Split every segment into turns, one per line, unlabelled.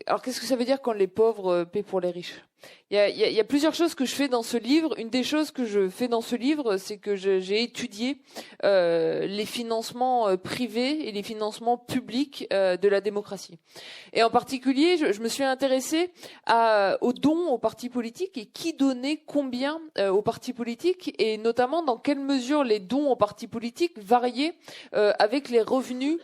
Alors, qu'est-ce que ça veut dire quand les pauvres paient pour les riches ? Il y a plusieurs choses que je fais dans ce livre. Une des choses que je fais dans ce livre, c'est que j'ai étudié les financements privés et les financements publics de la démocratie. Et en particulier, je me suis intéressée aux dons aux partis politiques et qui donnait combien aux partis politiques, et notamment dans quelle mesure les dons aux partis politiques variaient avec les revenus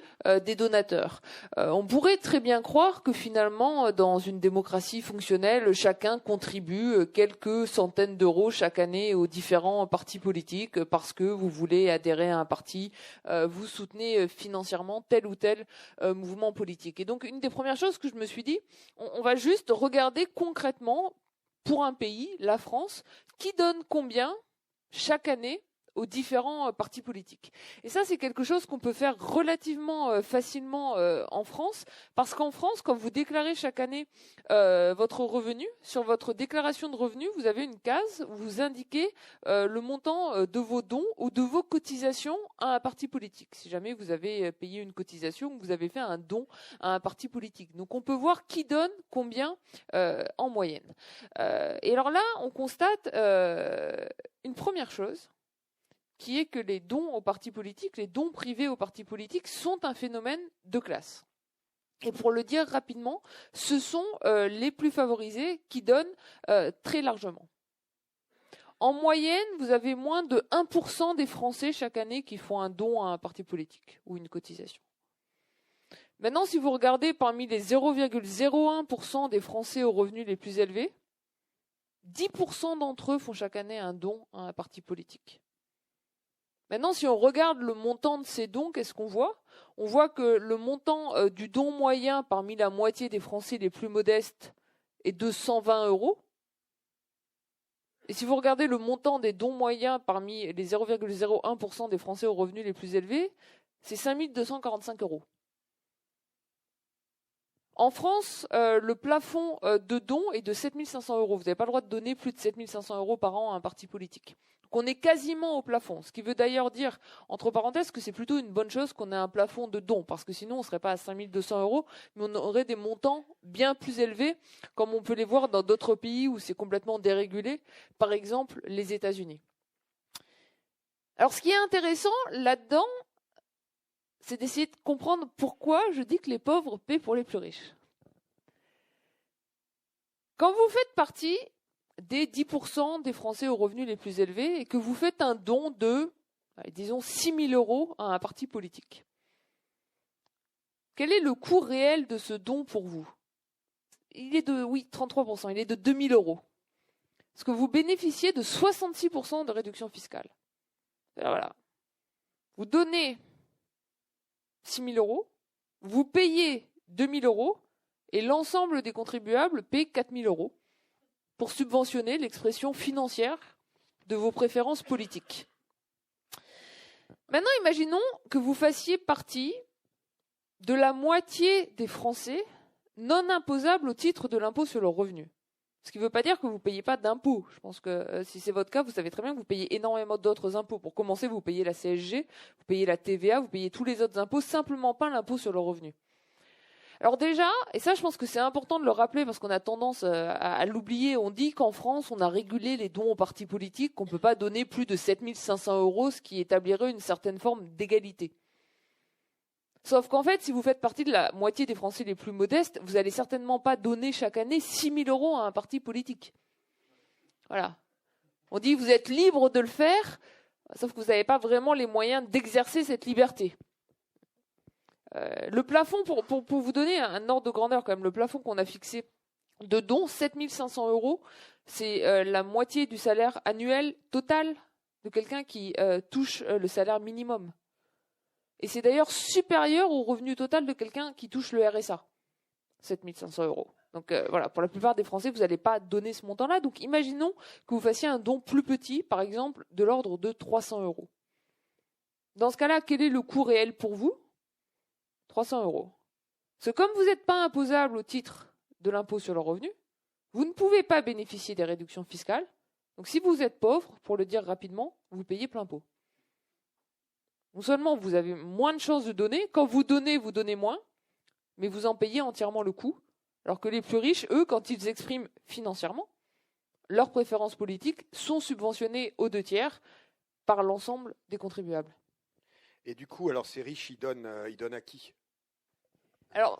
des donateurs. On pourrait très bien croire que finalement, dans une démocratie fonctionnelle, chacun contribue quelques centaines d'euros chaque année aux différents partis politiques parce que vous voulez adhérer à un parti, vous soutenez financièrement tel ou tel mouvement politique. Et donc, une des premières choses que je me suis dit, on va juste regarder concrètement, pour un pays, la France, qui donne combien chaque année aux différents partis politiques. Et ça, c'est quelque chose qu'on peut faire relativement facilement en France, parce qu'en France, quand vous déclarez chaque année votre revenu, sur votre déclaration de revenus, vous avez une case où vous indiquez le montant de vos dons ou de vos cotisations à un parti politique, si jamais vous avez payé une cotisation ou que vous avez fait un don à un parti politique. Donc on peut voir qui donne combien en moyenne. Et alors là, on constate une première chose, qui est que les dons aux partis politiques, les dons privés aux partis politiques sont un phénomène de classe. Et pour le dire rapidement, ce sont les plus favorisés qui donnent très largement. En moyenne, vous avez moins de 1% des Français chaque année qui font un don à un parti politique ou une cotisation. Maintenant, si vous regardez parmi les 0,01% des Français aux revenus les plus élevés, 10% d'entre eux font chaque année un don à un parti politique. Maintenant, si on regarde le montant de ces dons, qu'est-ce qu'on voit ? On voit que le montant du don moyen parmi la moitié des Français les plus modestes est de 120 euros. Et si vous regardez le montant des dons moyens parmi les 0,01% des Français aux revenus les plus élevés, c'est 5 245 euros. En France, le plafond de dons est de 7 500 euros. Vous n'avez pas le droit de donner plus de 7 500 euros par an à un parti politique. Donc on est quasiment au plafond. Ce qui veut d'ailleurs dire, entre parenthèses, que c'est plutôt une bonne chose qu'on ait un plafond de dons, parce que sinon on ne serait pas à 5 200 euros, mais on aurait des montants bien plus élevés, comme on peut les voir dans d'autres pays où c'est complètement dérégulé, par exemple les États-Unis. Alors ce qui est intéressant là-dedans, c'est d'essayer de comprendre pourquoi je dis que les pauvres paient pour les plus riches. Quand vous faites partie des 10% des Français aux revenus les plus élevés et que vous faites un don de, disons, 6 000 euros à un parti politique, quel est le coût réel de ce don pour vous ? Il est de, 33%, il est de 2 000 euros. Parce que vous bénéficiez de 66% de réduction fiscale. Alors voilà. Vous donnez 6 000 euros, vous payez 2 000 euros, et l'ensemble des contribuables paient 4 000 euros pour subventionner l'expression financière de vos préférences politiques. Maintenant, imaginons que vous fassiez partie de la moitié des Français non imposables au titre de l'impôt sur le revenu. Ce qui ne veut pas dire que vous ne payez pas d'impôts. Je pense que si c'est votre cas, vous savez très bien que vous payez énormément d'autres impôts. Pour commencer, vous payez la CSG, vous payez la TVA, vous payez tous les autres impôts, simplement pas l'impôt sur le revenu. Alors déjà, et ça je pense que c'est important de le rappeler parce qu'on a tendance à l'oublier, on dit qu'en France on a régulé les dons aux partis politiques, qu'on ne peut pas donner plus de 7 500 euros, ce qui établirait une certaine forme d'égalité. Sauf qu'en fait, si vous faites partie de la moitié des Français les plus modestes, vous n'allez certainement pas donner chaque année 6 000 euros à un parti politique. Voilà. On dit que vous êtes libre de le faire, sauf que vous n'avez pas vraiment les moyens d'exercer cette liberté. Le plafond, pour vous donner un ordre de grandeur quand même, le plafond qu'on a fixé de dons, 7 500 euros, c'est la moitié du salaire annuel total de quelqu'un qui touche le salaire minimum. Et c'est d'ailleurs supérieur au revenu total de quelqu'un qui touche le RSA, 7 500 euros. Donc voilà, pour la plupart des Français, vous n'allez pas donner ce montant-là. Donc imaginons que vous fassiez un don plus petit, par exemple, de l'ordre de 300 euros. Dans ce cas-là, quel est le coût réel pour vous ? 300 euros. Parce que comme vous n'êtes pas imposable au titre de l'impôt sur le revenu, vous ne pouvez pas bénéficier des réductions fiscales. Donc si vous êtes pauvre, pour le dire rapidement, vous payez plein pot. Non seulement vous avez moins de chances de donner, quand vous donnez moins, mais vous en payez entièrement le coût, Alors que les plus riches, eux, quand ils expriment financièrement, leurs préférences politiques sont subventionnées aux 2 tiers par l'ensemble des contribuables.
Et du coup, alors ces riches, ils donnent à qui?
Alors,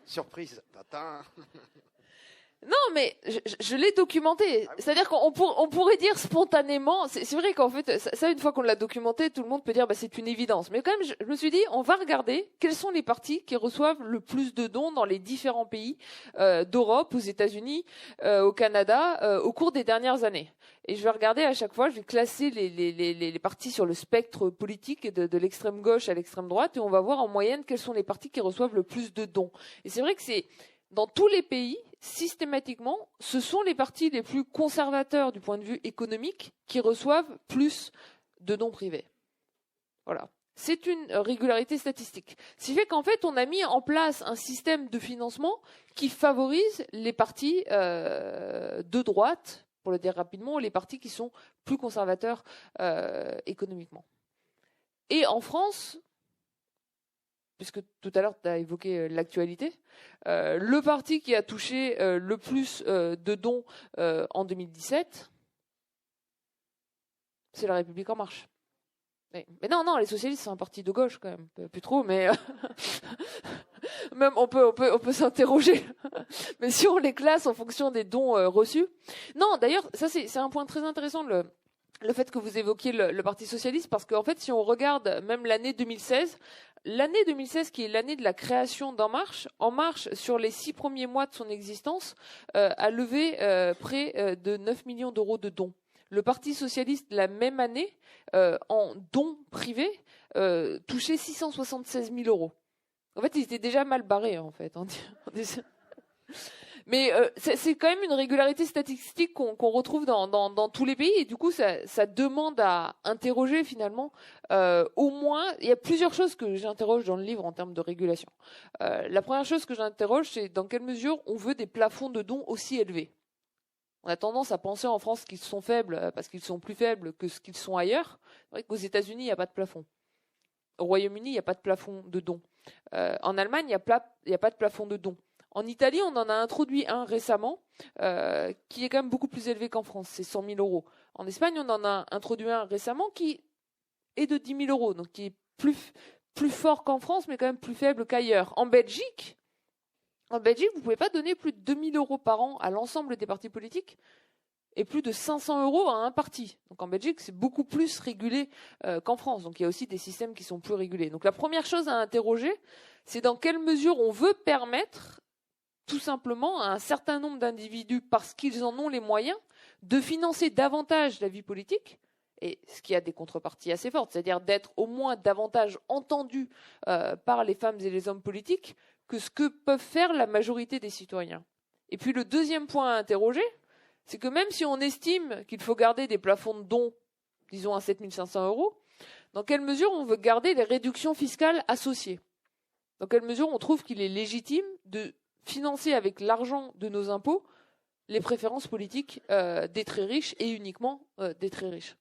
Surprise. Tintin.
non, mais je l'ai documenté.
Ah oui.
C'est-à-dire qu'on pourrait dire spontanément, c'est vrai qu'en fait, ça, une fois qu'on l'a documenté, tout le monde peut dire, bah, c'est une évidence. Mais quand même, je me suis dit, on va regarder quels sont les partis qui reçoivent le plus de dons dans les différents pays d'Europe, aux États-Unis, au Canada, au cours des dernières années. Et je vais regarder à chaque fois, je vais classer les partis sur le spectre politique de l'extrême gauche à l'extrême droite, et on va voir en moyenne quels sont les partis qui reçoivent le plus de dons. Et c'est vrai que c'est dans tous les pays, systématiquement, ce sont les partis les plus conservateurs du point de vue économique qui reçoivent plus de dons privés. Voilà. C'est une régularité statistique. Ce qui fait qu'en fait, on a mis en place un système de financement qui favorise les partis de droite, pour le dire rapidement, les partis qui sont plus conservateurs économiquement. Et en France, puisque tout à l'heure tu as évoqué l'actualité, le parti qui a touché le plus de dons en 2017, c'est La République En Marche. Mais non, les socialistes, c'est un parti de gauche quand même, plus trop, mais même on peut s'interroger. Mais si on les classe en fonction des dons reçus, non, d'ailleurs, ça c'est un point très intéressant, le fait que vous évoquiez le Parti socialiste, parce qu'en fait, si on regarde même l'année 2016, qui est l'année de la création d'En Marche, En Marche, sur les 6 premiers mois de son existence, a levé près de 9 millions d'euros de dons. Le Parti socialiste, la même année, en dons privés, touchait 676 000 euros. En fait, ils étaient déjà mal barrés, en fait. Mais c'est quand même une régularité statistique qu'on retrouve dans tous les pays, et du coup ça demande à interroger finalement au moins, il y a plusieurs choses que j'interroge dans le livre en termes de régulation. La première chose que j'interroge, c'est dans quelle mesure on veut des plafonds de dons aussi élevés. On a tendance à penser en France qu'ils sont faibles parce qu'ils sont plus faibles que ce qu'ils sont ailleurs. C'est vrai qu'aux États-Unis, il n'y a pas de plafond. Au Royaume-Uni, il n'y a pas de plafond de dons. En Allemagne, il n'y a pas de plafond de dons. En Italie, on en a introduit un récemment qui est quand même beaucoup plus élevé qu'en France, c'est 100 000 euros. En Espagne, on en a introduit un récemment qui est de 10 000 euros, donc qui est plus fort qu'en France, mais quand même plus faible qu'ailleurs. En Belgique, vous ne pouvez pas donner plus de 2 000 euros par an à l'ensemble des partis politiques et plus de 500 euros à un parti. Donc en Belgique, c'est beaucoup plus régulé qu'en France. Donc il y a aussi des systèmes qui sont plus régulés. Donc la première chose à interroger, c'est dans quelle mesure on veut permettre tout simplement à un certain nombre d'individus, parce qu'ils en ont les moyens, de financer davantage la vie politique, et ce qui a des contreparties assez fortes, c'est-à-dire d'être au moins davantage entendus par les femmes et les hommes politiques que ce que peuvent faire la majorité des citoyens. Et puis le deuxième point à interroger, c'est que même si on estime qu'il faut garder des plafonds de dons, disons à 7 500 euros, dans quelle mesure on veut garder les réductions fiscales associées? Dans quelle mesure on trouve qu'il est légitime de financer avec l'argent de nos impôts les préférences politiques des très riches et uniquement des très riches?